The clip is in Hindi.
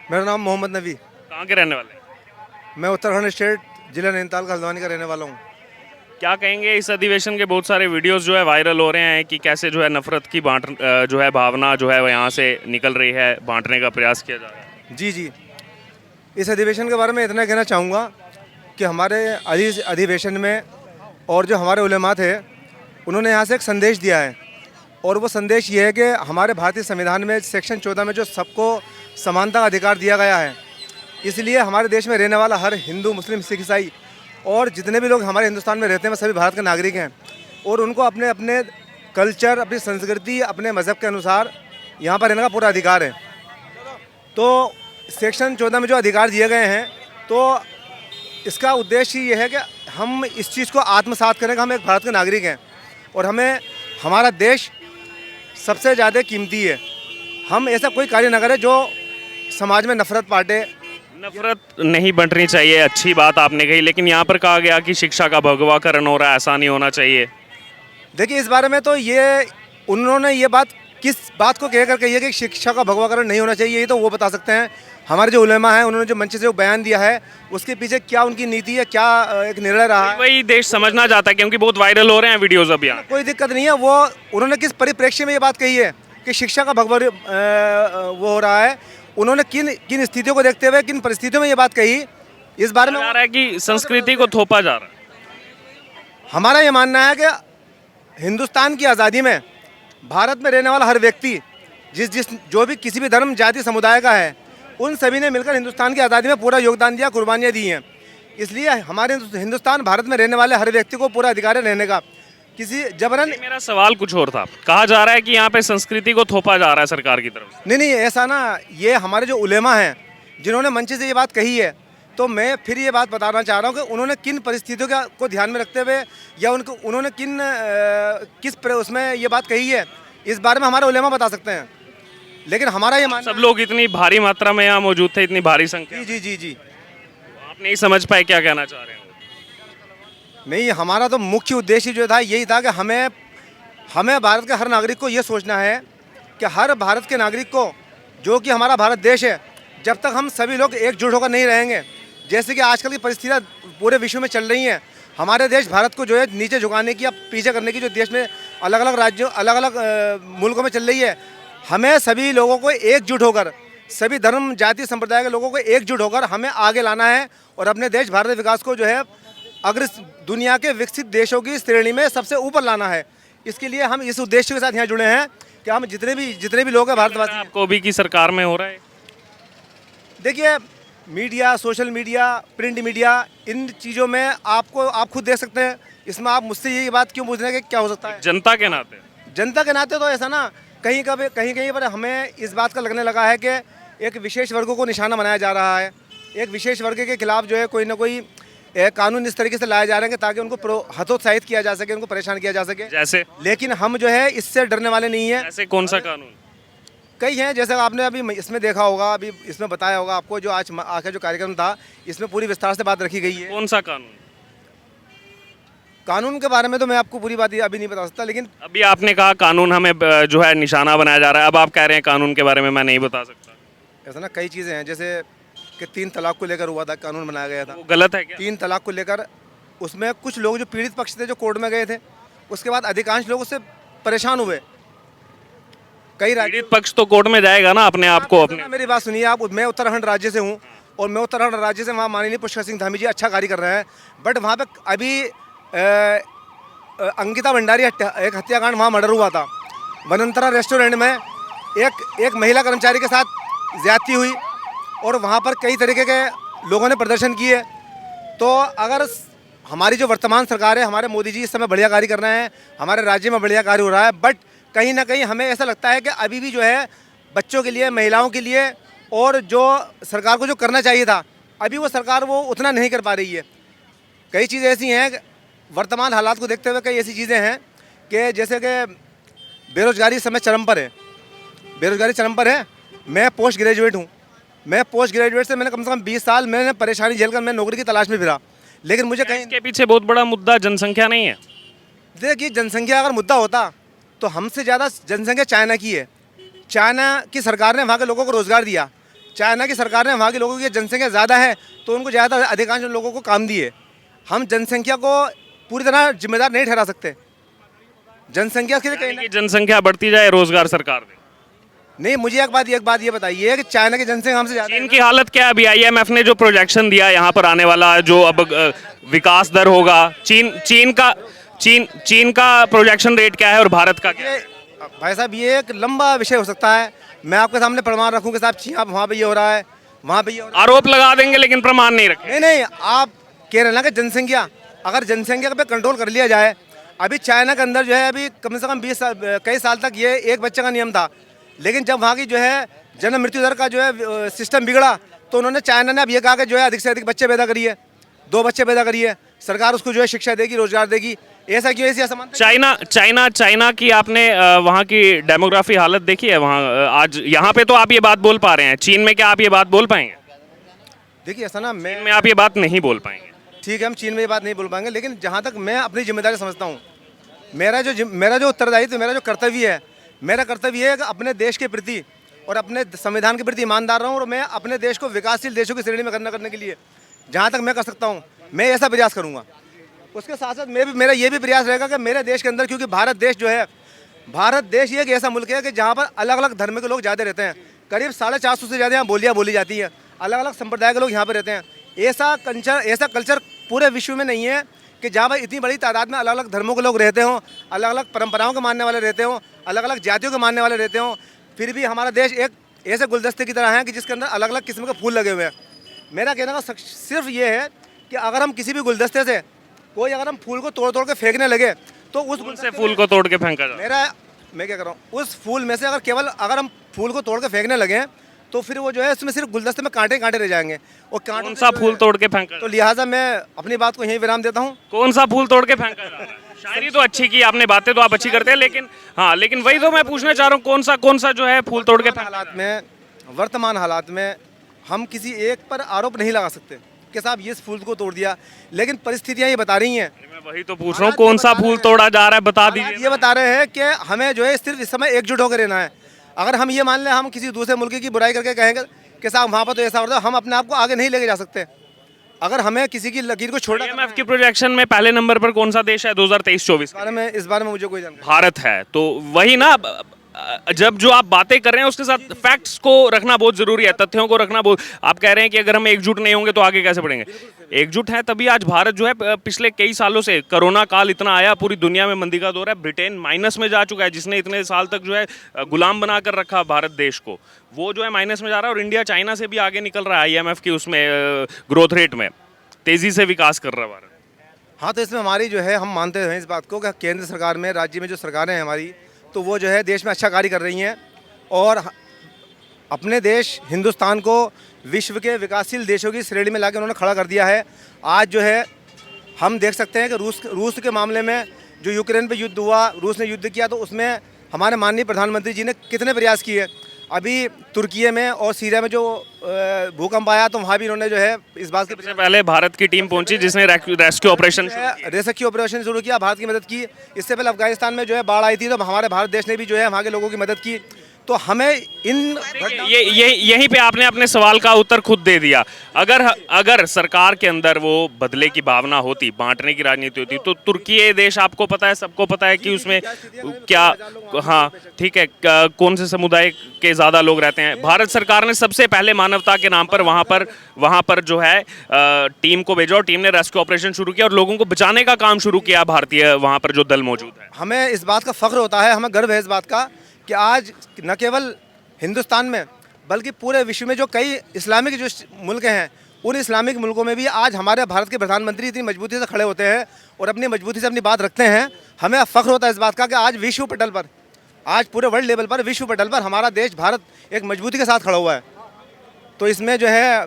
मेरा नाम मोहम्मद नबी। कहाँ के रहने वाले हैं? मैं उत्तराखंड स्टेट जिला नैनीताल का हल्द्वानी का रहने वाला हूँ। क्या कहेंगे, इस अधिवेशन के बहुत सारे वीडियोस जो है वायरल हो रहे हैं कि कैसे जो है नफरत की जो है भावना जो है वो यहाँ से निकल रही है, बांटने का प्रयास किया जा रहा है। जी जी, इस अधिवेशन के बारे में इतना कहना चाहूँगा कि हमारे अधिवेशन में और जो हमारे उलेमा थे उन्होंने यहाँ से एक संदेश दिया है, और वो संदेश ये है कि हमारे भारतीय संविधान में सेक्शन 14 में जो सबको समानता का अधिकार दिया गया है, इसलिए हमारे देश में रहने वाला हर हिंदू, मुस्लिम, सिख, ईसाई और जितने भी लोग हमारे हिंदुस्तान में रहते हैं वो सभी भारत के नागरिक हैं, और उनको अपने अपने कल्चर, अपनी संस्कृति, अपने मज़हब के अनुसार यहाँ पर रहने का पूरा अधिकार है। तो सेक्शन 14 में जो अधिकार दिए गए हैं, तो इसका उद्देश्य ये है कि हम इस चीज़ को आत्मसात करें कि हम एक भारत के नागरिक हैं और हमें हमारा देश सबसे ज़्यादा कीमती है। हम ऐसा कोई कार्य न करें जो समाज में नफरत बांटे। नफरत नहीं बंटनी चाहिए, अच्छी बात आपने कही, लेकिन यहाँ पर कहा गया कि शिक्षा का भगवाकरण हो रहा है, ऐसा नहीं होना चाहिए। देखिए, इस बारे में तो ये उन्होंने ये बात किस बात को कह कर कही है कि शिक्षा का भगवाकरण नहीं होना चाहिए, ये तो वो बता सकते हैं। हमारे जो उलेमा हैं उन्होंने जो मंच से जो बयान दिया है उसके पीछे क्या उनकी नीति है, क्या एक निर्णय रहा है, वही देश समझना चाहता है, क्योंकि बहुत वायरल हो रहे हैं वीडियोस अब यहाँ। कोई दिक्कत नहीं है। वो उन्होंने किस परिप्रेक्ष्य में ये बात कही है कि शिक्षा का भगवा वो हो रहा है, उन्होंने किन किन स्थितियों को देखते हुए, किन परिस्थितियों में ये बात कही, इस बारे में आ रहा है कि संस्कृति को थोपा जा रहा है। हमारा ये मानना है कि हिंदुस्तान की आज़ादी में भारत में रहने वाला हर व्यक्ति जो भी किसी भी धर्म, जाति, समुदाय का है, उन सभी ने मिलकर हिंदुस्तान की आज़ादी में पूरा योगदान दिया, कुर्बानियाँ दी हैं। इसलिए हमारे हिंदुस्तान, भारत में रहने वाले हर व्यक्ति को पूरा अधिकार है रहने का, किसी जबरन। मेरा सवाल कुछ और था, कहा जा रहा है कि यहाँ पे संस्कृति को थोपा जा रहा है सरकार की तरफ से। नहीं, ऐसा ना, ये हमारे जो उलेमा हैं जिन्होंने मंच से ये बात कही है, तो मैं फिर ये बात बताना चाह रहा हूँ कि उन्होंने किन परिस्थितियों को ध्यान में रखते हुए या उन्होंने किस उसमें ये बात कही है, इस बारे में हमारे उलेमा बता सकते हैं। लेकिन हमारा ये मानना, सब लोग इतनी भारी मात्रा में यहाँ मौजूद थे, इतनी भारी संख्या। जी जी जी जी, आप नहीं समझ पाए क्या कहना चाह रहे हो? नहीं, हमारा तो मुख्य उद्देश्य जो था यही था कि हमें भारत के हर नागरिक को ये सोचना है कि हर भारत के नागरिक को, जो कि हमारा भारत देश है, जब तक हम सभी लोग एकजुट होकर नहीं रहेंगे, जैसे कि आजकल की परिस्थितियाँ पूरे विश्व में चल रही हैं, हमारे देश भारत को जो है नीचे झुकाने की या पीछे करने की जो देश में अलग अलग राज्यों, अलग अलग मुल्कों में चल रही है, हमें सभी लोगों को एकजुट होकर, सभी धर्म, जाति, संप्रदाय के लोगों को एकजुट होकर हमें आगे लाना है और अपने देश भारत विकास को जो है अगर दुनिया के विकसित देशों की श्रेणी में सबसे ऊपर लाना है। इसके लिए हम इस उद्देश्य के साथ यहाँ जुड़े हैं कि हम जितने भी लोग हैं भारतवासी। आपको भी की सरकार में हो रहा है? देखिए, media, social media, print media, इन चीज़ों में आप खुद देख सकते हैं। इसमें आप मुझसे यही बात क्यों पूछ रहे हैं कि क्या हो सकता है? जनता के नाते, जनता के नाते तो ऐसा ना, कहीं पर हमें इस बात का लगने लगा है कि एक विशेष वर्गों को निशाना बनाया जा रहा है, एक विशेष वर्ग के खिलाफ जो है कोई ना कोई कानून इस तरीके से लाया जा रहे हैं कि ताकि उनको हतोत्साहित किया जा सके, उनको परेशान किया जा सके। जैसे? लेकिन हम जो है इससे डरने वाले नहीं हैं। ऐसे कौन सा कानून? कई हैं, जैसे आपने अभी इसमें देखा होगा, अभी इसमें बताया होगा आपको, जो आज आखिर जो कार्यक्रम था इसमें पूरी विस्तार से बात रखी गई है। कौन सा कानून? कानून के बारे में तो मैं आपको पूरी बात अभी नहीं बता सकता, लेकिन अभी आपने कहा कानून हमें जो है निशाना बनाया जा रहा है, अब आप कह रहे हैं कानून के बारे में मैं नहीं बता सकता। ऐसा ना, कई चीज़ें हैं, जैसे कि 3 तलाक को लेकर हुआ था, कानून बनाया गया था। वो गलत है क्या? 3 तलाक को लेकर उसमें कुछ लोग जो पीड़ित पक्ष थे जो कोर्ट में गए थे, उसके बाद अधिकांश लोग उससे परेशान हुए। कई पीड़ित पक्ष तो कोर्ट में जाएगा ना अपने आप को अपने। मेरी बात सुनिए आप, मैं उत्तराखंड राज्य से हूँ और मैं उत्तराखंड राज्य से वहाँ माननीय पुष्कर सिंह धामी जी अच्छा कार्य कर रहे हैं, बट वहाँ पे अभी अंकिता भंडारी एक हत्याकांड, वहाँ मर्डर हुआ था। वनंतरा रेस्टोरेंट में एक महिला कर्मचारी के साथ ज्यादती हुई और वहाँ पर कई तरीके के लोगों ने प्रदर्शन किए। तो अगर हमारी जो वर्तमान सरकार है, हमारे मोदी जी इस समय बढ़िया कार्य कर रहे हैं, हमारे राज्य में बढ़िया कार्य हो रहा है, बट कहीं ना कहीं हमें ऐसा लगता है कि अभी भी जो है बच्चों के लिए, महिलाओं के लिए और जो सरकार को जो करना चाहिए था, अभी वो सरकार वो उतना नहीं कर पा रही है। कई चीज़ें ऐसी हैं, वर्तमान हालात को देखते हुए कई ऐसी चीज़ें हैं कि जैसे कि बेरोजगारी इस समय चरम पर है, बेरोजगारी चरम पर है। मैं पोस्ट ग्रेजुएट हूँ, मैं पोस्ट ग्रेजुएट से मैंने कम से कम 20 साल मैंने परेशानी झेलकर मैं नौकरी की तलाश में फिरा, लेकिन मुझे कहीं। इसके पीछे बहुत बड़ा मुद्दा जनसंख्या नहीं है? देखिए, जनसंख्या अगर मुद्दा होता तो हमसे ज़्यादा जनसंख्या चाइना की है। चाइना की सरकार ने वहाँ के लोगों को रोज़गार दिया, चाइना की सरकार ने वहाँ के लोगों की जनसंख्या ज़्यादा है तो उनको ज़्यादा अधिकांश लोगों को काम दिए। हम जनसंख्या को पूरी तरह जिम्मेदार नहीं ठहरा सकते। जनसंख्या के लिए कहीं कि जनसंख्या बढ़ती जाए, रोजगार सरकार दे। नहीं, मुझे एक बात ये बताइए कि चाइना की जनसंख्या हमसे ज़्यादा है चीन की हालत क्या है? अभी आईएमएफ ने जो प्रोजेक्शन दिया यहाँ पर आने वाला जो अब विकास दर होगा, चीन का प्रोजेक्शन रेट क्या है और भारत का क्या है? भाई साहब ये एक लंबा विषय हो सकता है। मैं आपके सामने प्रमाण रखूँ कि साहब यहाँ वहाँ पे ये हो रहा है, वहाँ पे ये हो रहा आरोप लगा देंगे लेकिन प्रमाण नहीं रखेंगे। है। नहीं, आप कह रहे हैं ना कि जनसंख्या, अगर जनसंख्या पे कंट्रोल कर लिया जाए, अभी चाइना के अंदर जो है अभी कम से कम 20 साल कई साल तक ये एक बच्चे का नियम था, लेकिन जब वहाँ की जो है जन्म मृत्यु दर का जो है सिस्टम बिगड़ा तो उन्होंने चाइना ने अब ये कहा कि जो है अधिक से अधिक बच्चे पैदा करिए, 2 बच्चे पैदा करिए, सरकार उसको जो है शिक्षा देगी, रोजगार देगी। ऐसा क्यों, ऐसी असमानता? चाइना की आपने वहाँ की डेमोग्राफी हालत देखी है? वहाँ आज यहाँ पे तो आप ये बात बोल पा रहे हैं, चीन में क्या आप ये बात बोल पाएंगे? देखिए ऐसा ना, चीन में आप ये बात नहीं बोल पाएंगे। ठीक है, हम चीन में ये बात नहीं बोल पाएंगे, लेकिन जहाँ तक मैं अपनी जिम्मेदारी समझता हूँ, मेरा जो उत्तरदायित्व, मेरा जो कर्तव्य है, मेरा कर्तव्य है कि अपने देश के प्रति और अपने संविधान के प्रति ईमानदार रहूँ और मैं अपने देश को विकासशील देशों की श्रेणी में करने के लिए जहाँ तक मैं कर सकता हूँ मैं ऐसा प्रयास करूँगा। उसके साथ साथ मेरा ये भी प्रयास रहेगा कि मेरे देश के अंदर, क्योंकि भारत देश जो है, भारत देश ये एक ऐसा मुल्क है कि जहाँ पर अलग अलग धर्म के लोग ज़्यादा रहते हैं। करीब 450 से ज़्यादा यहाँ बोलियाँ बोली जाती हैं, अलग अलग संप्रदाय के लोग यहाँ पर रहते हैं। ऐसा कल्चर पूरे विश्व में नहीं है कि जहाँ पर इतनी बड़ी तादाद में अलग अलग धर्मों के लोग रहते हों, अलग अलग परंपराओं के मानने वाले रहते हों, अलग अलग जातियों के मानने वाले रहते हों, फिर भी हमारा देश एक ऐसे गुलदस्ते की तरह है कि जिसके अंदर अलग अलग किस्म के फूल लगे हुए हैं। मेरा कहने का सिर्फ ये है कि अगर हम किसी भी गुलदस्ते से अगर हम फूल को तोड़ तोड़ के फेंकने लगे तो उस से फूल को तोड़ के फेंका जाए। मैं क्या कर रहा हूँ, उस फूल में से अगर हम फूल को तोड़ के फेंकने लगे तो फिर वो जो है उसमें सिर्फ गुलदस्ते में कांटे कांटे रह जाएंगे और कौन सा फूल तोड़ के फेंका? तो लिहाजा मैं अपनी बात को यहीं विराम देता हूँ। कौन सा फूल तोड़ के फेंका जा रहा है? शायरी तो अच्छी की आपने, बातें तो आप अच्छी करते हैं, लेकिन हाँ, लेकिन वही तो मैं पूछना चाह रहा हूँ, कौन सा जो है फूल तोड़ के वर्तमान हालात में हम किसी एक पर आरोप नहीं लगा सकते कि साहब ये इस फूल को तोड़ दिया, लेकिन परिस्थितियाँ ये बता रही हैं। मैं वही तो पूछ रहा हूँ, कौन सा फूल तोड़ा जा रहा है, बता दीजिए। ये बता रहे हैं कि हमें जो है सिर्फ इस समय एकजुट होकर रहना है। अगर हम ये मान लें हम किसी दूसरे मुल्क की बुराई करके कहेंगे कि साहब वहाँ पर तो ऐसा होता है, हम अपने आप को आगे नहीं लेके जा सकते। अगर हमें किसी की लकीर को छोड़ा, आईएमएफ की प्रोजेक्शन में पहले नंबर पर कौन सा देश है 2023-24? इस बारे में मुझे कोई जानकारी। भारत है। तो वही ना, जब जो आप बातें कर रहे हैं उसके साथ फैक्ट्स को रखना बहुत जरूरी है, तथ्यों को रखना बहुत। आप कह रहे हैं कि अगर हम एकजुट नहीं होंगे तो आगे कैसे बढ़ेंगे? एकजुट है तभी आज भारत जो है, पिछले कई सालों से कोरोना काल इतना आया, पूरी दुनिया में मंदी का दौर है, ब्रिटेन माइनस में जा चुका है, जिसने इतने साल तक जो है गुलाम बना कर रखा भारत देश को, वो जो है माइनस में जा रहा है। और इंडिया चाइना से भी आगे निकल रहा है आईएमएफ की उसमें ग्रोथ रेट में, तेजी से विकास कर रहा है भारत। हाँ, तो इसमें हमारी जो है, हम मानते हैं इस बात को कि केंद्र सरकार में, राज्य में जो सरकारें हैं हमारी, तो वो जो है देश में अच्छा कार्य कर रही हैं और अपने देश हिंदुस्तान को विश्व के विकासशील देशों की श्रेणी में लाकर उन्होंने खड़ा कर दिया है। आज जो है हम देख सकते हैं कि रूस के मामले में जो यूक्रेन पे युद्ध हुआ, रूस ने युद्ध किया, तो उसमें हमारे माननीय प्रधानमंत्री जी ने कितने प्रयास किए। अभी तुर्की में और सीरिया में जो भूकंप आया तो वहाँ भी इन्होंने जो है इस बात के पहले भारत की टीम पहुंची जिसने रेस्क्यू ऑपरेशन शुरू किया, भारत की मदद की। इससे पहले अफगानिस्तान में जो है बाढ़ आई थी तो हमारे भारत देश ने भी जो है वहाँ के लोगों की मदद की। तो हमें इन यहीं पे आपने अपने सवाल का उत्तर खुद दे दिया। अगर सरकार के अंदर वो बदले की भावना होती, बांटने की राजनीति होती, तो तुर्की देश आपको पता है, सबको पता है कि उसमें क्या, हाँ ठीक है, कौन से समुदाय के ज़्यादा लोग रहते हैं। भारत सरकार ने सबसे पहले मानवता के नाम पर वहाँ पर जो है टीम को भेजा और टीम ने रेस्क्यू ऑपरेशन शुरू किया और लोगों को बचाने का काम शुरू किया। भारतीय वहाँ पर जो दल मौजूद है, हमें इस बात का फख्र होता है, हमें गर्व है इस बात का कि आज न केवल हिंदुस्तान में बल्कि पूरे विश्व में जो कई इस्लामिक जो मुल्क हैं, उन इस्लामिक मुल्कों में भी आज हमारे भारत के प्रधानमंत्री इतनी मजबूती से खड़े होते हैं और अपनी मजबूती से अपनी बात रखते हैं। हमें फ़ख्र होता है इस बात का कि आज विश्व पटल पर, आज पूरे वर्ल्ड लेवल पर, विश्व पटल पर हमारा देश भारत एक मजबूती के साथ खड़ा हुआ है। तो इसमें जो है